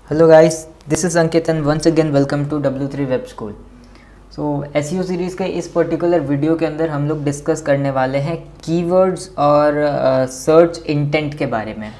Hello guys, this is Ankit and once again welcome to W3 Web School. So SEO series के इस particular video के अंदर हम लोग डिस्कस करने वाले हैं कीवर्ड्स और सर्च इंटेंट के बारे में।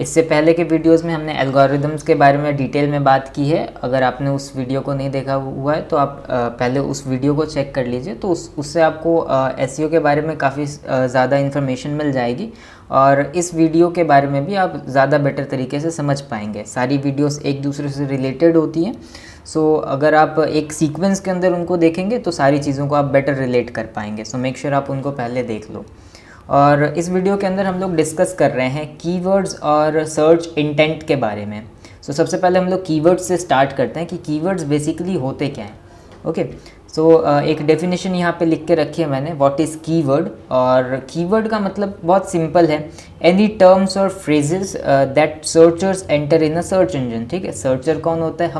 इससे पहले के वीडियोस में हमने एल्गोरिदम्स के बारे में डिटेल में बात की है। अगर आपने उस वीडियो को नहीं देखा हुआ है तो आप पहले उस वीडियो को चेक कर लीजिए, तो उससे आपको SEO के बारे में काफ़ी ज़्यादा इन्फॉर्मेशन मिल जाएगी और इस वीडियो के बारे में भी आप ज़्यादा बेटर तरीके से समझ पाएंगे। सारी वीडियोस एक दूसरे से रिलेटेड होती हैं, सो अगर आप एक सीक्वेंस के अंदर उनको देखेंगे तो सारी चीज़ों को आप बेटर रिलेट कर पाएंगे। सो मेक श्योर आप उनको पहले देख लो। और इस वीडियो के अंदर हम लोग डिस्कस कर रहे हैं कीवर्ड्स और सर्च इंटेंट के बारे में। सो सबसे पहले हम लोग कीवर्ड्स से स्टार्ट करते हैं कि कीवर्ड्स बेसिकली होते क्या हैं। ओके, सो एक डेफिनेशन यहाँ पे लिख के रखी है मैंने, व्हाट इज़ कीवर्ड। और कीवर्ड का मतलब बहुत सिंपल है, एनी टर्म्स और phrases that searchers enter in a search engine. ठीक है, सर्चर कौन होता है?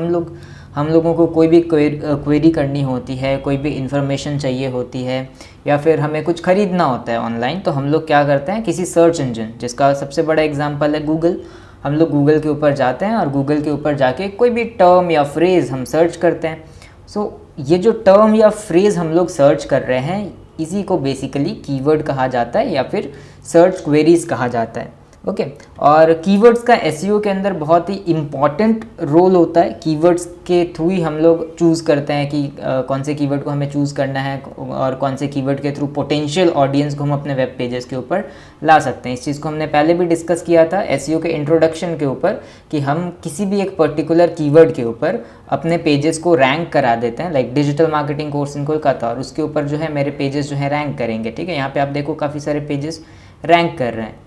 हम लोगों को कोई भी क्वेरी करनी होती है, कोई भी इंफॉर्मेशन चाहिए होती है, या फिर हमें कुछ ख़रीदना होता है ऑनलाइन, तो हम लोग क्या करते हैं, किसी सर्च इंजन, जिसका सबसे बड़ा एग्जांपल है गूगल। हम लोग गूगल के ऊपर जाते हैं और गूगल के ऊपर जाके कोई भी टर्म या फ्रेज़ हम सर्च करते हैं। सो ये जो टर्म या फ्रेज़ हम लोग सर्च कर रहे हैं, इसी को बेसिकली कीवर्ड कहा जाता है या फिर सर्च क्वेरीज कहा जाता है। ओके, और कीवर्ड्स का एसईओ के अंदर बहुत ही इम्पॉर्टेंट रोल होता है। कीवर्ड्स के थ्रू ही हम लोग चूज़ करते हैं कि कौन से कीवर्ड को हमें चूज़ करना है और कौन से कीवर्ड के थ्रू पोटेंशियल ऑडियंस को हम अपने वेब पेजेस के ऊपर ला सकते हैं। इस चीज़ को हमने पहले भी डिस्कस किया था एसईओ के इंट्रोडक्शन के ऊपर, कि हम किसी भी एक पर्टिकुलर कीवर्ड के ऊपर अपने पेजेस को रैंक करा देते हैं। Like digital marketing course in Kolkata, और उसके ऊपर जो है मेरे पेजेस जो है रैंक करेंगे। ठीक है, यहाँ पे आप देखो काफ़ी सारे पेजेस रैंक कर रहे हैं,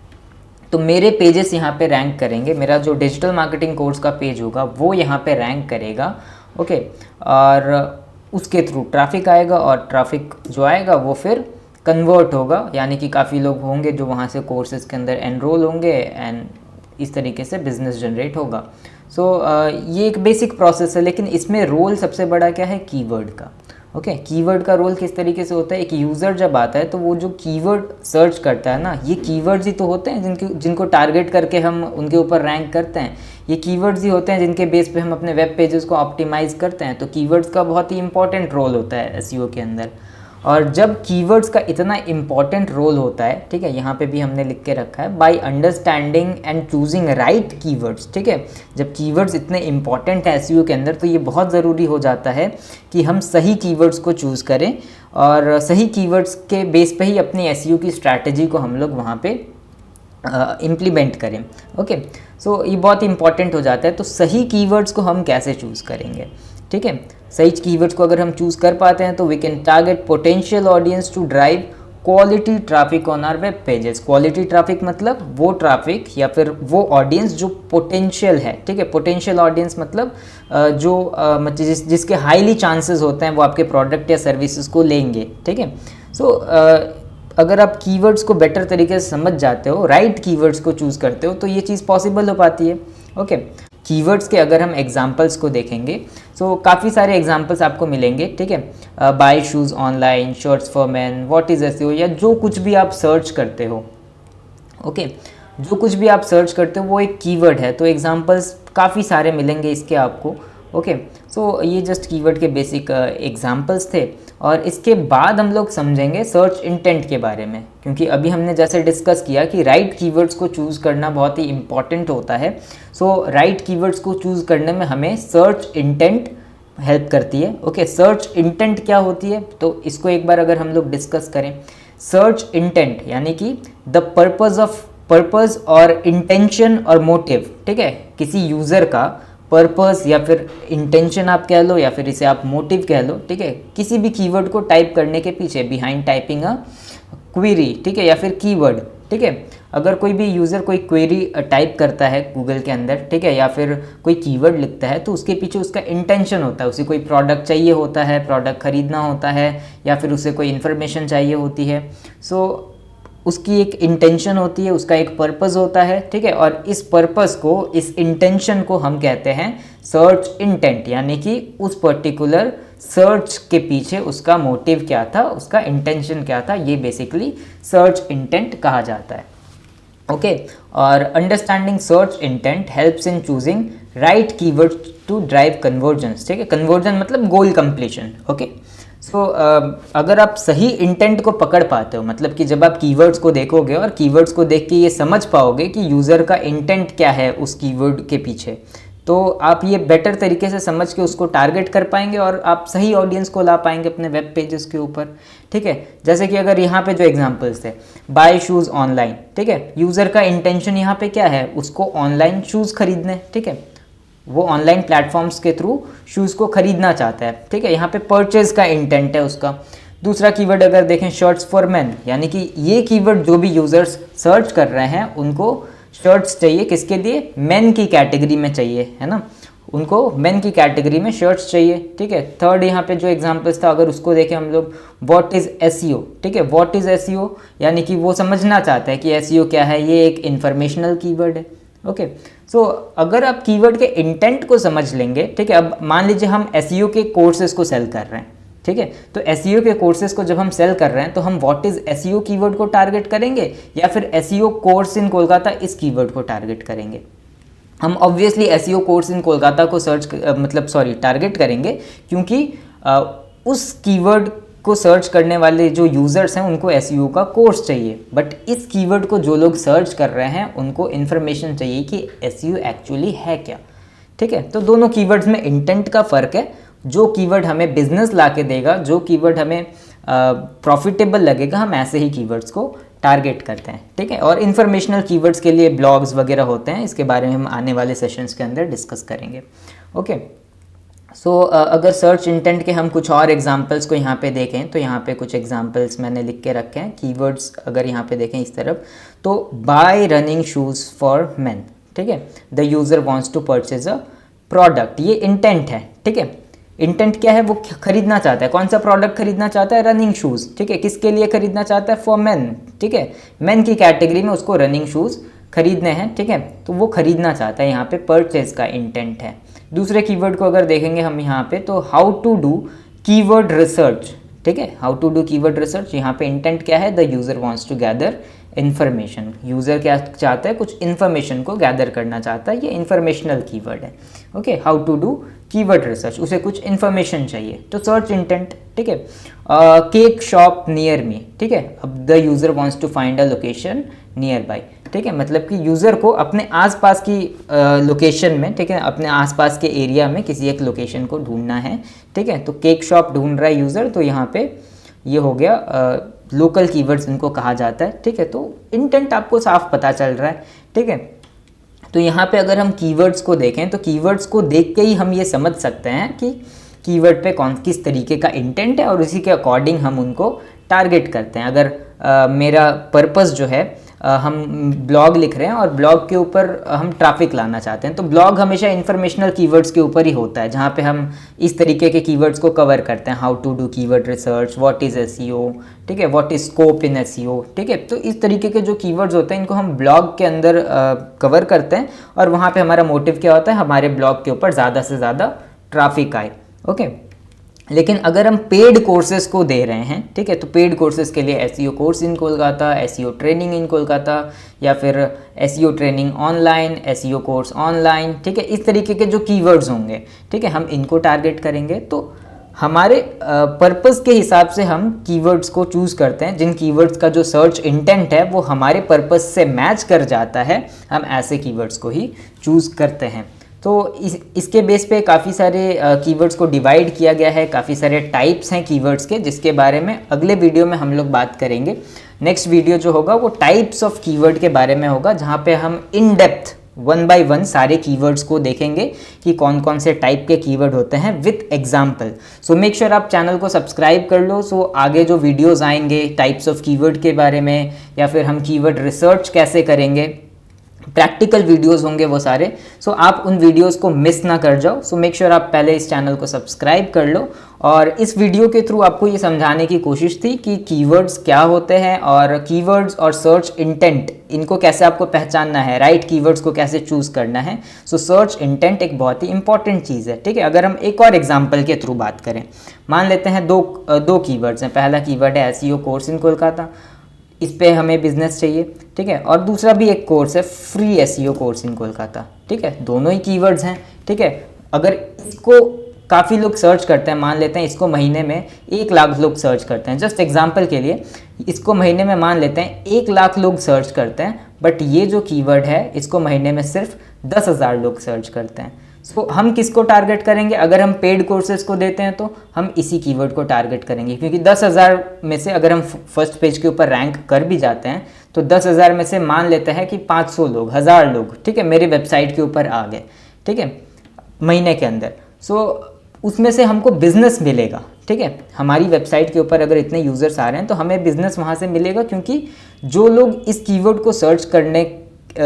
तो मेरे पेजेस यहाँ पे रैंक करेंगे। मेरा जो डिजिटल मार्केटिंग कोर्स का पेज होगा वो यहाँ पे रैंक करेगा। ओके, और उसके थ्रू ट्रैफिक आएगा और ट्रैफिक जो आएगा वो फिर कन्वर्ट होगा, यानी कि काफ़ी लोग होंगे जो वहाँ से कोर्सेज़ के अंदर एनरोल होंगे एंड इस तरीके से बिजनेस जनरेट होगा। सो ये एक बेसिक प्रोसेस है, लेकिन इसमें रोल सबसे बड़ा क्या है, कीवर्ड का। ओके, कीवर्ड का रोल किस तरीके से होता है, एक यूज़र जब आता है तो वो जो कीवर्ड सर्च करता है ना, ये कीवर्ड्स ही तो होते हैं जिनको टारगेट करके हम उनके ऊपर रैंक करते हैं। ये कीवर्ड्स ही होते हैं जिनके बेस पे हम अपने वेब पेजेस को ऑप्टिमाइज करते हैं। तो कीवर्ड्स का बहुत ही इंपॉर्टेंट रोल होता है एसईओ के अंदर। और जब कीवर्ड्स का इतना इम्पॉर्टेंट रोल होता है, ठीक है, यहाँ पे भी हमने लिख के रखा है, by understanding and choosing right keywords. ठीक है, जब कीवर्ड्स इतने इम्पॉर्टेंट है एसईओ के अंदर, तो ये बहुत ज़रूरी हो जाता है कि हम सही कीवर्ड्स को चूज़ करें और सही कीवर्ड्स के बेस पे ही अपनी एसईओ की स्ट्रैटेजी को हम लोग वहाँ पे इम्प्लीमेंट करें। ओके, सो ये बहुत इंपॉर्टेंट हो जाता है। तो सही कीवर्ड्स को हम कैसे चूज़ करेंगे? ठीक है, सही कीवर्ड्स को अगर हम चूज़ कर पाते हैं तो we can target potential audience to drive quality traffic on our web pages. Quality traffic मतलब वो ट्रैफिक या फिर वो ऑडियंस जो पोटेंशियल है। ठीक है, पोटेंशियल ऑडियंस मतलब जिसके हाईली चांसेस होते हैं वो आपके प्रोडक्ट या सर्विसेज को लेंगे। ठीक है, सो अगर आप कीवर्ड्स को बेटर तरीके से समझ जाते हो, राइट कीवर्ड्स को चूज़ करते हो, तो ये चीज़ पॉसिबल हो पाती है। ओके, कीवर्ड्स के अगर हम एग्जांपल्स को देखेंगे, सो काफ़ी सारे एग्जांपल्स आपको मिलेंगे। ठीक है, buy shoes online, shirts for man, what is SEO, या जो कुछ भी आप सर्च करते हो। ओके, जो कुछ भी आप सर्च करते हो वो एक कीवर्ड है, तो एग्जांपल्स काफ़ी सारे मिलेंगे इसके आपको। ओके, सो ये जस्ट कीवर्ड के बेसिक एग्जांपल्स थे। और इसके बाद हम लोग समझेंगे सर्च इंटेंट के बारे में, क्योंकि अभी हमने जैसे डिस्कस किया कि राइट कीवर्ड्स को चूज़ करना बहुत ही इंपॉर्टेंट होता है। सो राइट कीवर्ड्स को चूज़ करने में हमें सर्च इंटेंट हेल्प करती है। ओके, सर्च इंटेंट क्या होती है, तो इसको एक बार अगर हम लोग डिस्कस करें, सर्च इंटेंट यानी कि द पर्पस और इंटेंशन और मोटिव। ठीक है, किसी यूज़र का पर्पस या फिर इंटेंशन आप कह लो, या फिर इसे आप मोटिव कह लो। ठीक है, किसी भी कीवर्ड को टाइप करने के पीछे, बिहाइंड टाइपिंग अ क्वेरी, ठीक है, या फिर कीवर्ड। ठीक है, अगर कोई भी यूज़र कोई क्वेरी टाइप करता है गूगल के अंदर, ठीक है, या फिर कोई कीवर्ड लिखता है, तो उसके पीछे उसका इंटेंशन होता है। उसे कोई प्रोडक्ट चाहिए होता है, प्रोडक्ट खरीदना होता है, या फिर उसे कोई इन्फॉर्मेशन चाहिए होती है। सो उसकी एक इंटेंशन होती है, उसका एक पर्पस होता है। ठीक है, और इस पर्पस को, इस इंटेंशन को हम कहते हैं सर्च इंटेंट, यानी कि उस पर्टिकुलर सर्च के पीछे उसका मोटिव क्या था, उसका इंटेंशन क्या था, ये बेसिकली सर्च इंटेंट कहा जाता है। ओके, और understanding search intent helps in choosing right keywords to drive conversions, ठीक है, कन्वर्जन मतलब गोल कंप्लीशन, ओके। सो अगर आप सही इंटेंट को पकड़ पाते हो, मतलब कि जब आप कीवर्ड्स को देखोगे और कीवर्ड्स को देख के ये समझ पाओगे कि यूज़र का इंटेंट क्या है उस कीवर्ड के पीछे, तो आप ये बेटर तरीके से समझ के उसको टारगेट कर पाएंगे और आप सही ऑडियंस को ला पाएंगे अपने वेब पेजेस के ऊपर, ठीक है। जैसे कि अगर यहाँ पे जो एग्जांपल्स थे, बाय शूज़ ऑनलाइन, ठीक है, यूज़र का इंटेंशन यहाँ पे क्या है, उसको ऑनलाइन शूज़ खरीदने, ठीक है, वो ऑनलाइन प्लेटफॉर्म्स के थ्रू शूज़ को खरीदना चाहता है, ठीक है, यहाँ पे परचेज का इंटेंट है उसका। दूसरा कीवर्ड अगर देखें, शर्ट्स फॉर मेन, यानी कि ये कीवर्ड जो भी यूज़र्स सर्च कर रहे हैं उनको शर्ट्स चाहिए, किसके लिए, मेन की कैटेगरी में चाहिए, है ना, उनको मेन की कैटेगरी में शर्ट्स चाहिए, ठीक है। थर्ड यहाँ पे जो एग्जांपल्स था अगर उसको देखें हम लोग, व्हाट इज़ एसईओ, ठीक है, व्हाट इज़ एसईओ यानी कि वो समझना चाहता है कि एसईओ क्या है, ये एक इन्फॉर्मेशनल कीवर्ड है, ओके। सो अगर आप कीवर्ड के इंटेंट को समझ लेंगे, ठीक है, अब मान लीजिए हम एसईओ के कोर्सेज को सेल कर रहे हैं, ठीक है, तो एसईओ के कोर्सेज को जब हम सेल कर रहे हैं तो हम व्हाट इज एसईओ कीवर्ड को टारगेट करेंगे या फिर एसईओ कोर्स इन कोलकाता इस कीवर्ड को टारगेट करेंगे। हम obviously SEO course in Kolkata को टारगेट करेंगे, क्योंकि उस कीवर्ड को सर्च करने वाले जो यूज़र्स हैं उनको एसईओ का कोर्स चाहिए, बट इस कीवर्ड को जो लोग सर्च कर रहे हैं उनको इन्फॉर्मेशन चाहिए कि एसईओ एक्चुअली है क्या, ठीक है। तो दोनों कीवर्ड्स में इंटेंट का फ़र्क है। जो कीवर्ड हमें बिजनेस ला के देगा, जो कीवर्ड हमें प्रॉफिटेबल लगेगा, हम ऐसे ही कीवर्ड्स को टारगेट करते हैं, ठीक है। और इन्फॉर्मेशनल कीवर्ड्स के लिए ब्लॉग्स वगैरह होते हैं, इसके बारे में हम आने वाले सेशंस के अंदर डिस्कस करेंगे, ओके। सो अगर सर्च इंटेंट के हम कुछ और एग्जांपल्स को यहाँ पे देखें तो यहाँ पे कुछ एग्जांपल्स मैंने लिख के रखे हैं कीवर्ड्स। अगर यहाँ पे देखें इस तरफ, तो buy running shoes for men, ठीक है, the user wants to purchase a product, ये इंटेंट है, ठीक है। इंटेंट क्या है, वो खरीदना चाहता है, कौन सा प्रोडक्ट खरीदना चाहता है, रनिंग शूज़, ठीक है, किसके लिए खरीदना चाहता है, फॉर मेन, ठीक है, मेन की कैटेगरी में उसको रनिंग शूज़ खरीदने हैं, ठीक है, तो वो खरीदना चाहता है, यहाँ पे परचेज का इंटेंट है। दूसरे कीवर्ड को अगर देखेंगे हम यहाँ पे, तो how to do keyword research, ठीक है, how to do keyword research, यहाँ पे इंटेंट क्या है, the user wants to gather information, user क्या चाहता है, कुछ इन्फॉर्मेशन को गैदर करना चाहता है, ये इन्फॉर्मेशनल कीवर्ड है, okay. How to do keyword research, उसे कुछ इन्फॉर्मेशन चाहिए, तो सर्च इंटेंट, ठीक है। केक शॉप नियर मी, ठीक है, अब the user wants to find a location nearby, ठीक है, मतलब कि यूज़र को अपने आसपास की लोकेशन में, ठीक है, अपने आसपास के एरिया में किसी एक लोकेशन को ढूंढना है, ठीक है, तो केक शॉप ढूंढ रहा है यूज़र, तो यहाँ पे ये हो गया लोकल कीवर्ड्स इनको कहा जाता है, ठीक है। तो इंटेंट आपको साफ पता चल रहा है, ठीक है। तो यहाँ पे अगर हम कीवर्ड्स को देखें तो कीवर्ड्स को देख के ही हम ये समझ सकते हैं कि कीवर्ड पे किस तरीके का इंटेंट है और उसी के अकॉर्डिंग हम उनको टारगेट करते हैं। अगर मेरा पर्पस जो है, हम ब्लॉग लिख रहे हैं और ब्लॉग के ऊपर हम ट्रैफिक लाना चाहते हैं, तो ब्लॉग हमेशा इन्फॉर्मेशनल कीवर्ड्स के ऊपर ही होता है, जहाँ पे हम इस तरीके के कीवर्ड्स को कवर करते हैं, how to do keyword research, what is SEO, ठीक है, what is scope in SEO, ठीक है। तो इस तरीके के जो कीवर्ड्स होते हैं इनको हम ब्लॉग के अंदर कवर करते हैं और वहाँ पर हमारा मोटिव क्या होता है, हमारे ब्लॉग के ऊपर ज़्यादा से ज़्यादा ट्रैफिक आए, ओके। लेकिन अगर हम पेड कोर्सेज को दे रहे हैं, ठीक है, तो पेड कोर्सेज के लिए SEO course in Kolkata, SEO training in Kolkata, या फिर SEO training online, SEO course online, ठीक है, इस तरीके के जो कीवर्ड्स होंगे, ठीक है, हम इनको टारगेट करेंगे। तो हमारे पर्पस के हिसाब से हम कीवर्ड्स को चूज़ करते हैं, जिन कीवर्ड्स का जो सर्च इंटेंट है वो हमारे पर्पस से मैच कर जाता है, हम ऐसे कीवर्ड्स को ही चूज़ करते हैं। तो इसके बेस पे काफ़ी सारे कीवर्ड्स को डिवाइड किया गया है, काफ़ी सारे टाइप्स हैं कीवर्ड्स के, जिसके बारे में अगले वीडियो में हम लोग बात करेंगे। नेक्स्ट वीडियो जो होगा वो टाइप्स ऑफ कीवर्ड के बारे में होगा, जहाँ पे हम इन डेप्थ 1 बाय 1 सारे कीवर्ड्स को देखेंगे कि कौन कौन से टाइप के कीवर्ड होते हैं with example. So make sure आप चैनल को सब्सक्राइब कर लो। सो आगे जो वीडियोज़ आएंगे टाइप्स ऑफ कीवर्ड के बारे में, या फिर हम कीवर्ड रिसर्च कैसे करेंगे, प्रैक्टिकल वीडियोस होंगे वो सारे। सो आप उन वीडियोस को मिस ना कर जाओ। सो मेक श्योर आप पहले इस चैनल को सब्सक्राइब कर लो। और इस वीडियो के थ्रू आपको ये समझाने की कोशिश थी कि कीवर्ड्स क्या होते हैं और कीवर्ड्स और सर्च इंटेंट, इनको कैसे आपको पहचानना है, राइट कीवर्ड्स को कैसे चूज़ करना है। सो सर्च इंटेंट एक बहुत ही इंपॉर्टेंट चीज़ है, ठीक है। अगर हम एक और एग्जाम्पल के थ्रू बात करें, मान लेते हैं दो कीवर्ड्स हैं। पहला कीवर्ड है एसईओ कोर्स इन कोलकाता। इस पे हमें बिजनेस चाहिए, ठीक है। और दूसरा भी एक कोर्स है free SEO course in Kolkata, ठीक है। दोनों ही कीवर्ड्स हैं, ठीक है। अगर इसको काफ़ी लोग सर्च करते हैं, मान लेते हैं इसको महीने में 1 लाख लोग सर्च करते हैं, जस्ट एग्जांपल के लिए इसको महीने में मान लेते हैं 1 लाख लोग सर्च करते हैं, बट ये जो कीवर्ड है इसको महीने में सिर्फ 10,000 लोग सर्च करते हैं। सो हम किसको टारगेट करेंगे? अगर हम पेड कोर्सेज को देते हैं तो हम इसी कीवर्ड को टारगेट करेंगे, क्योंकि 10,000 में से अगर हम फर्स्ट पेज के ऊपर रैंक कर भी जाते हैं तो 10,000 में से मान लेते हैं कि 500 लोग, 1000 लोग, ठीक है, मेरी वेबसाइट के ऊपर आ गए, ठीक है, महीने के अंदर। सो उसमें से हमको बिजनेस मिलेगा, ठीक है। हमारी वेबसाइट के ऊपर अगर इतने यूज़र्स आ रहे हैं तो हमें बिजनेस वहाँ से मिलेगा, क्योंकि जो लोग इस कीवर्ड को सर्च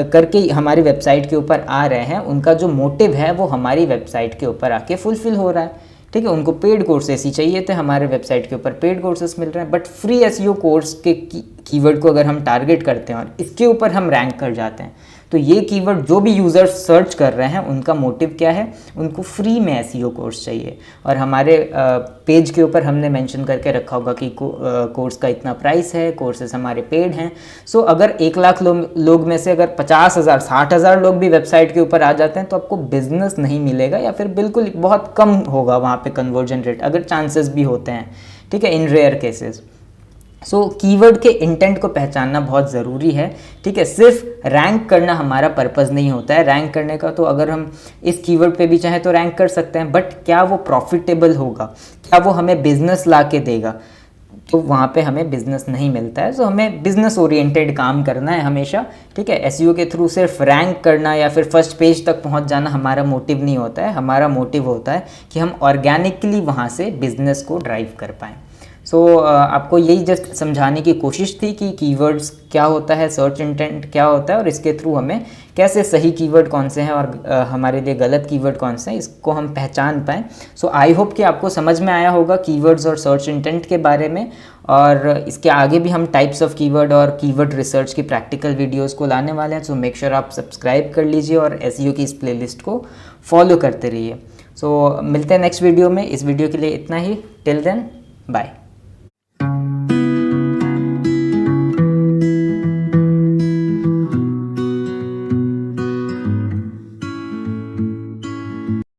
करके हमारी वेबसाइट के ऊपर आ रहे हैं उनका जो मोटिव है वो हमारी वेबसाइट के ऊपर आके फुलफिल हो रहा है, ठीक है। उनको पेड कोर्सेस ही चाहिए थे, हमारे वेबसाइट के ऊपर पेड कोर्सेस मिल रहे हैं। बट फ्री एसईओ कोर्स के कीवर्ड को अगर हम टारगेट करते हैं और इसके ऊपर हम रैंक कर जाते हैं तो ये कीवर्ड जो भी यूज़र्स सर्च कर रहे हैं उनका मोटिव क्या है? उनको फ्री में एसईओ कोर्स चाहिए। और हमारे पेज के ऊपर हमने मेंशन करके रखा होगा कि कोर्स का इतना प्राइस है, कोर्सेज हमारे पेड हैं। सो अगर 1 लाख लोग में से अगर 50,000 60,000 लोग भी वेबसाइट के ऊपर आ जाते हैं तो आपको बिजनेस नहीं मिलेगा, या फिर बिल्कुल बहुत कम होगा वहाँ पे कन्वर्जन रेट, अगर चांसेस भी होते हैं, ठीक है, इन रेयर केसेस। सो कीवर्ड के इंटेंट को पहचानना बहुत ज़रूरी है, ठीक है। सिर्फ रैंक करना हमारा पर्पज़ नहीं होता है। रैंक करने का तो अगर हम इस कीवर्ड पे भी चाहें तो रैंक कर सकते हैं, बट क्या वो प्रॉफिटेबल होगा, क्या वो हमें बिजनेस ला के देगा, तो वहाँ पे हमें बिजनेस नहीं मिलता है। सो हमें बिजनेस ओरिएंटेड काम करना है हमेशा, ठीक है। एसईओ के थ्रू सिर्फ रैंक करना या फिर फर्स्ट पेज तक पहुँच जाना हमारा मोटिव नहीं होता है। हमारा मोटिव होता है कि हम ऑर्गेनिकली वहाँ से बिजनेस को ड्राइव कर पाएँ। सो आपको यही जस्ट समझाने की कोशिश थी कि कीवर्ड्स क्या होता है, सर्च इंटेंट क्या होता है, और इसके थ्रू हमें कैसे सही कीवर्ड कौन से हैं और हमारे लिए गलत कीवर्ड कौन से हैं इसको हम पहचान पाएँ। सो आई होप कि आपको समझ में आया होगा कीवर्ड्स और सर्च इंटेंट के बारे में, और इसके आगे भी हम टाइप्स ऑफ कीवर्ड और कीवर्ड रिसर्च की प्रैक्टिकल वीडियोज़ को लाने वाले हैं। सो मेक श्योर आप सब्सक्राइब कर लीजिए और एसईओ की इस प्लेलिस्ट को फॉलो करते रहिए। सो मिलते हैं नेक्स्ट वीडियो में। इस वीडियो के लिए इतना ही। Till then, bye.